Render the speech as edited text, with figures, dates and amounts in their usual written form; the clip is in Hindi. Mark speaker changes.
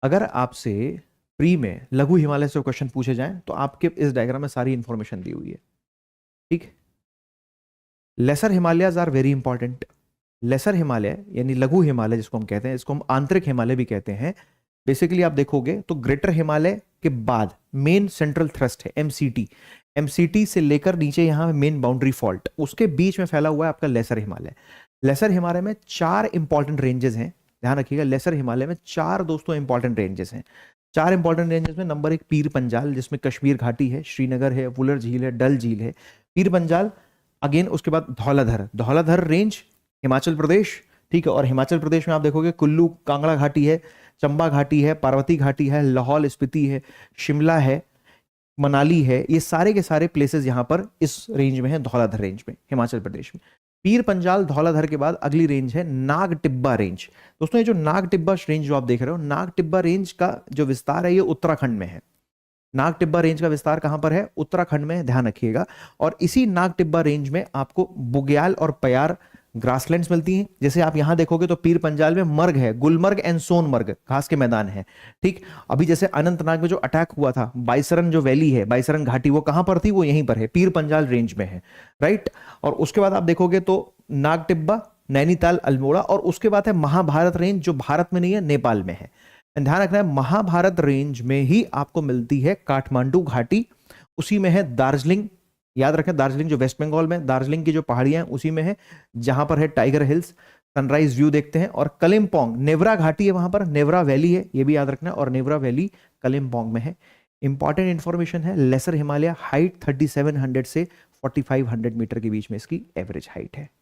Speaker 1: अगर आपसे प्री में लघु हिमालय से क्वेश्चन पूछे जाएं तो आपके इस डायग्राम में सारी इंफॉर्मेशन दी हुई है। ठीक है। Lesser Himalayas are very important. Lesser Himalaya यानी लघु हिमालय जिसको हम कहते हैं, इसको हम आंतरिक हिमालय भी कहते हैं। बेसिकली आप देखोगे तो ग्रेटर हिमालय के बाद मेन सेंट्रल थ्रस्ट है एमसीटी। एमसीटी से लेकर नीचे यहां मेन बाउंड्री फॉल्ट, उसके बीच में फैला हुआ है आपका लेसर हिमालय। लेसर हिमालय में 4 इंपॉर्टेंट रेंजेस हैं। ध्यान रखिएगा, लेसर हिमालय में 4 दोस्तों इंपॉर्टेंट रेंजेस हैं। 4 इंपॉर्टेंट रेंजेस में नंबर 1 पीर पंजाल, जिसमें कश्मीर घाटी है, श्रीनगर है, वुलर झील है, डल झील है। पीर पंजाल, अगेन उसके बाद धौलाधर। धौलाधर रेंज हिमाचल प्रदेश। ठीक है। और हिमाचल प्रदेश में आप देखोगे कुल्लू कांगड़ा घाटी है, चंबा घाटी है, पार्वती घाटी है, लाहौल स्पीति है, शिमला है, मनाली है। ये सारे के सारे प्लेसेस यहां पर इस रेंज में है, धौलाधर रेंज में, हिमाचल प्रदेश में। पीर पंजाल धौलाधर के बाद अगली रेंज है नाग टिब्बा रेंज। दोस्तों ये जो नाग टिब्बा रेंज जो आप देख रहे हो, नाग टिब्बा रेंज का जो विस्तार है ये उत्तराखंड में है। नाग टिब्बा रेंज का विस्तार कहां पर है? उत्तराखंड में, ध्यान रखिएगा। और इसी नाग टिब्बा रेंज में आपको बुग्याल और प्यार ग्रासलैंड्स मिलती हैं। जैसे आप यहां देखोगे तो पीर पंजाल में मर्ग है, गुलमर्ग एंड सोनमर्ग, घास के मैदान है। ठीक। अभी जैसे अनंतनाग में जो अटैक हुआ था, बाइसरन जो वैली है, बाइसरन घाटी, वो कहां पर थी? वो यहीं पर है, पीर पंजाल रेंज में है। राइट। और उसके बाद आप देखोगे तो नाग टिब्बा, नैनीताल, अल्मोड़ा, और उसके बाद है महाभारत रेंज जो भारत में नहीं है, नेपाल में है। ध्यान रखना है, महाभारत रेंज में ही आपको मिलती है काठमांडू घाटी, उसी में है दार्जिलिंग। याद रखें, दार्जिलिंग जो वेस्ट बंगाल में, दार्जिलिंग की जो पहाड़ियां हैं उसी में है, जहां पर है टाइगर हिल्स, सनराइज व्यू देखते हैं। और कलिम्पोंग, नेवरा घाटी है वहां पर, नेवरा वैली है, ये भी याद रखना। और नेवरा वैली कलिम्पोंग में है। इंपॉर्टेंट इंफॉर्मेशन है, लेसर हिमालय हाइट 3700 से 4500 मीटर के बीच में इसकी एवरेज हाइट है।